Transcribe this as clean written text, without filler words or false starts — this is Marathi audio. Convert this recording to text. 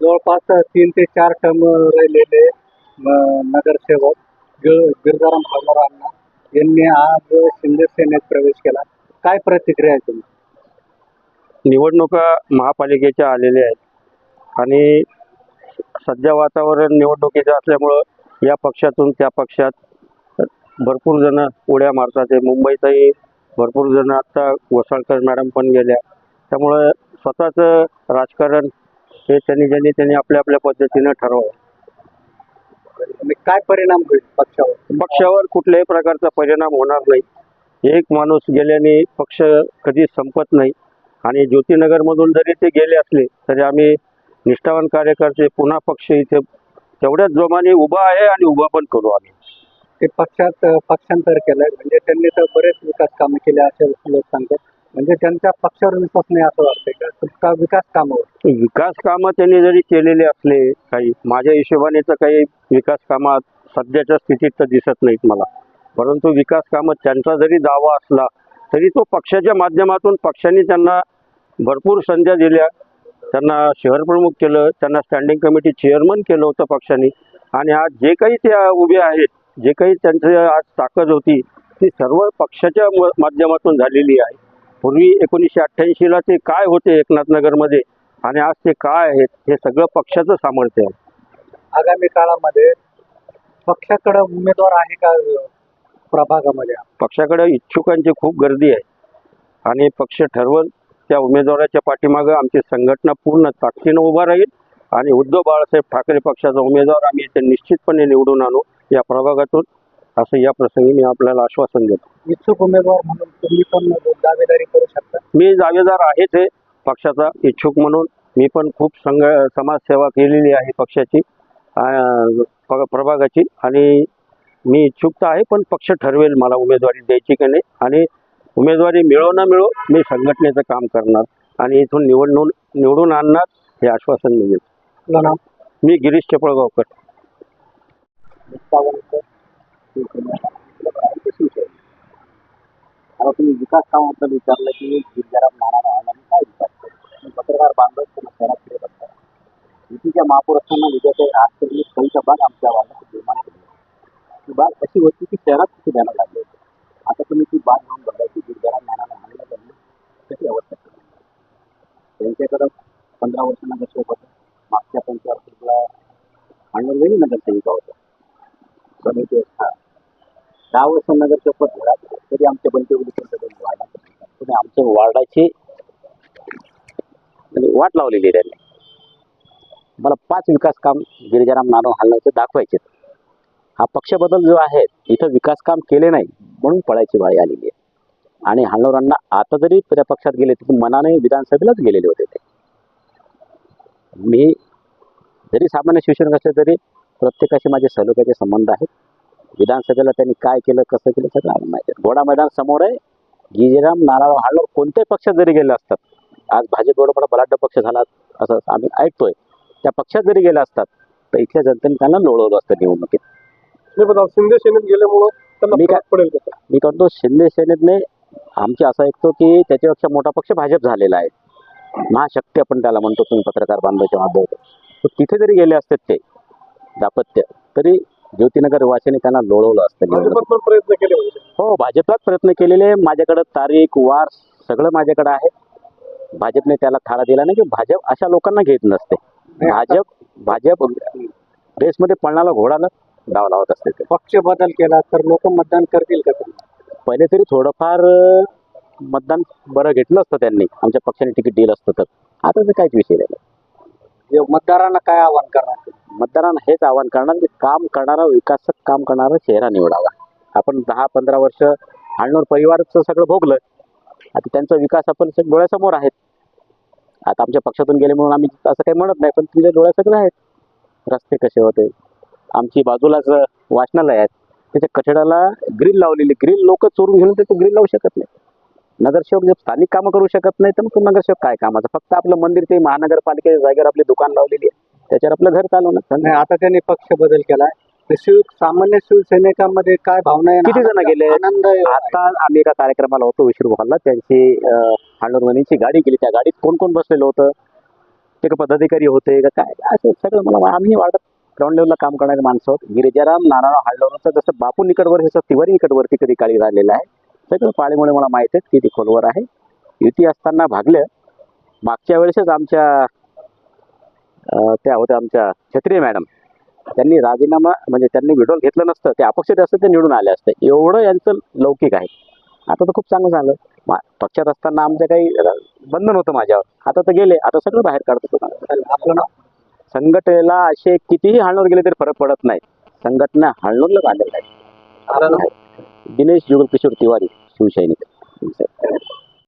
जवळपास 3 ते 4 टर्म राहिलेले नगरसेवक गिरजाराम अण्णा यांनी आज शिंदे सेनेत प्रवेश केला. काय प्रतिक्रिया आहे तुम्ही? निवडणुका महापालिकेच्या आलेल्या आहेत आणि सध्या वातावरण निवडणुकीचं असल्यामुळं या पक्षातून त्या पक्षात भरपूर जण उड्या मारतात आहे. मुंबईतही भरपूर जण आता वसाळकर मॅडम पण गेल्या. त्यामुळं स्वतःचं राजकारण हे त्यांनी आपल्या आपल्या पद्धतीनं ठरवावं. आणि काय परिणाम होईल पक्षावर? पक्षावर कुठल्याही प्रकारचा परिणाम होणार नाही. एक माणूस गेल्याने पक्ष कधीच संपत नाही आणि ज्योतिनगरमधून जरी ते गेले असले तरी आम्ही निष्ठावान कार्यकर्ते पुन्हा पक्ष इथे तेवढ्याच जोमाने उभा आहे आणि उभा पण करू आम्ही. ते पक्षांतर केलंय म्हणजे त्यांनी तर बरेच विकास कामे केले असे लोक सांगतात. म्हणजे त्यांच्या पक्षावर विश्वास नाही असं वाटतंय का विकास कामावर? विकास कामं त्यांनी जरी केलेले असले काही, माझ्या हिशोबाने तर काही विकास कामात सध्याच्या स्थितीत तर दिसत नाहीत मला. परंतु विकास कामं त्यांचा जरी दावा असला तरी तो पक्षाच्या माध्यमातून पक्षाने त्यांना भरपूर संध्या दिल्या. त्यांना शहर प्रमुख केलं, त्यांना स्टँडिंग कमिटी चेअरमन केलं होतं पक्षाने. आणि आज जे काही ते उभे आहेत, जे काही त्यांची आज ताकद होती ती सर्व पक्षाच्या माध्यमातून झालेली आहे. पूर्वी 1988ला ते काय होते एकनाथनगरमध्ये आणि आज ते काय आहेत हे सगळं पक्षाचं सामर्थ्य आहे. आगामी काळामध्ये पक्षाकडे उमेदवार आहे का प्रभागामध्ये? पक्षाकडे इच्छुकांची खूप गर्दी आहे आणि पक्ष ठरवल त्या उमेदवाराच्या पाठीमागं आमची संघटना पूर्ण ताकदीनं उभा राहील आणि उद्धव बाळासाहेब ठाकरे पक्षाचा उमेदवार आम्ही इथे निश्चितपणे निवडून आणू या प्रभागातून, असं या प्रसंगी मी आपल्याला आश्वासन देतो. इच्छुक उमेदवार म्हणून तुम्ही पण दावेदारी करू शकता? मी दावेदार आहेच आहे पक्षाचा इच्छुक म्हणून. मी पण खूप समाजसेवा केलेली आहे पक्षाची प्रभागाची आणि मी इच्छुक तर आहे, पण पक्ष ठरवेल मला उमेदवारी द्यायची की नाही. आणि उमेदवारी मिळो न मिळो मी संघटनेचं काम करणार आणि इथून निवडून आणणार हे आश्वासन मी देतो. आपलं नाव? मी गिरीश चपळगावकर. आता तुम्ही विकास कामाबद्दल विचारलं की गिरजाराम नाना काय विकास केला? पत्रकार बांधव शहरात फिरत असतात. युतीच्या महापौर असताना विजयाच्या राजकीय कवीचा बाग आमच्या वाड्यात निर्माण केली. ती बाग अशी होती की शहरात किती द्यायला लागले होते. आता तुम्ही ती बाग घेऊन बघा की गिरजाराम नाना आणलं त्यांनी कशी अवस्था केली. त्यांच्याकडं 15 वर्ष नगरसेवक होतं. मागच्या 5 वर्षाला अंडरवेली नगरसेविका होत्या. समिती 10 वर्ष नगरसेवक घरात तरी आमच्या बंतेवली वार्डात आमच्या वार्डाची वाट लावलेली आहे त्यांनी. मला 5 विकास काम गिरिजाराम नानो हालनाचे दाखवायचे. हा पक्ष बदल जो आहे इथं विकास काम केले नाही म्हणून पळायची बाळी आलेली आहे. आणि हालनवरांना आता जरी त्या पक्षात गेले तिथून मनाने विधानसभेलाच गेलेले होते ते. मी जरी सामान्य शिवसैनिक असले तरी प्रत्येकाशी माझे सलोख्याचे संबंध आहेत. विधानसभेला त्यांनी काय केलं कसं केलं सगळं आम्हाला माहिती आहे. घोडा मैदान समोर आहे. गिरिजाराम नारायण हालनवर कोणत्याही पक्षात जरी गेले असतात, आज भाजप एवढा मोठा बलाढ्य पक्ष झाला असं आम्ही ऐकतोय, त्या पक्षात जरी गेले असतात तर इथल्या जनतेने त्यांना लोळवलं असतं निवडणुकीत. शिंदे सेनेत गेल्यामुळं मी करतो शिंदे सेनेतने आमचे असं ऐकतो की त्याच्यापेक्षा मोठा पक्ष भाजप झालेला आहे. महाशक्ती आपण त्याला म्हणतो तुम्ही पत्रकार बांधवाच्या माध्यमातून. तिथे जरी गेले असते ते दापत्य तरी ज्योतिनगर वासियांनी त्यांना लोळवलं असतं. प्रयत्न केले. हो, भाजपात प्रयत्न केलेले. माझ्याकडे तारीख वार सगळं माझ्याकडे आहे. भाजपने त्याला थारा दिला नाही की भाजप अशा लोकांना घेत नसते. भाजप रेसमध्ये पळणारा घोडाला डाव लावत असते. पक्ष बदल केला तर लोक मतदान करतील का? पहिले तरी थोडंफार मतदान बरं घेतलं असतं त्यांनी, आमच्या पक्षाने तिकीट दिलं असतं तर. आता तर काहीच विषय नाही. मतदारांना काय आव्हान करणार? मतदारांना हेच आव्हान करणार की काम करणारा विकासक काम करणारा चेहरा निवडावा. आपण 10-15 वर्ष हालनवर परिवाराचं सगळं भोगलं. आता त्यांचा विकास आपण डोळ्यासमोर आहेत. आता आमच्या पक्षातून गेले म्हणून आम्ही असं काही म्हणत नाही, पण तुमच्या डोळ्यासमोर आहेत. रस्ते कसे होते, आमची बाजूलाच वाचनालय आहेत, त्याच्या कठड्याला ग्रिल लावलेली. ग्रिल लोक चोरून घेऊन ते ग्रिल लावू शकत नाही. नगरसेवक जर स्थानिक कामं करू शकत नाही तर मग नगरसेवक काय कामाचं? फक्त आपलं मंदिर ते महानगरपालिकेच्या जागेवर आपली दुकान लावलेली आहे, त्याच्यावर आपलं घर चालवणं. आता त्यांनी पक्ष बदल केलाय. सामान्य शिवसैनिकांमध्ये काय भावना आहे? किती जण गेले? आनंद. आता आम्ही एका कार्यक्रमाला होतो विश्रू हॉलला, त्यांची हालनवरवाणीची गाडी गेली. त्या गाडीत कोण कोण बसलेलं होतं ते का पदाधिकारी होते का काय असं सगळं मला आम्ही वाटत ग्राउंड लेवलला काम करणारे माणसं आहोत. गिरिजाराम नानाराव हळदवरचं जसं बापू निकटवर जसं तिवारी निकटवरती कधी काळी झालेलं आहे, सगळं पाळीमुळे मला माहिती आहे किती खोलवर आहे. युती असताना भागलं. मागच्या वेळेसच आमच्या त्या होत्या आमच्या क्षत्रिय मॅडम, त्यांनी राजीनामा म्हणजे त्यांनी विड्रॉल घेतलं नसतं, ते अपक्ष असतं ते निवडून आले असते. एवढं यांचं लौकिक आहे. आता तर खूप चांगलं झालं. पक्षात असताना आमचं काही बंधन होतं माझ्यावर, आता तर गेले, आता सगळं बाहेर काढतो. आपलं नाव संघटनेला असे कितीही हळणवर गेले तरी फरक पडत नाही. संघटना हळणूरला बांधलेला आहे. दिनेश जुगल किशोर तिवारी, शिवसैनिक.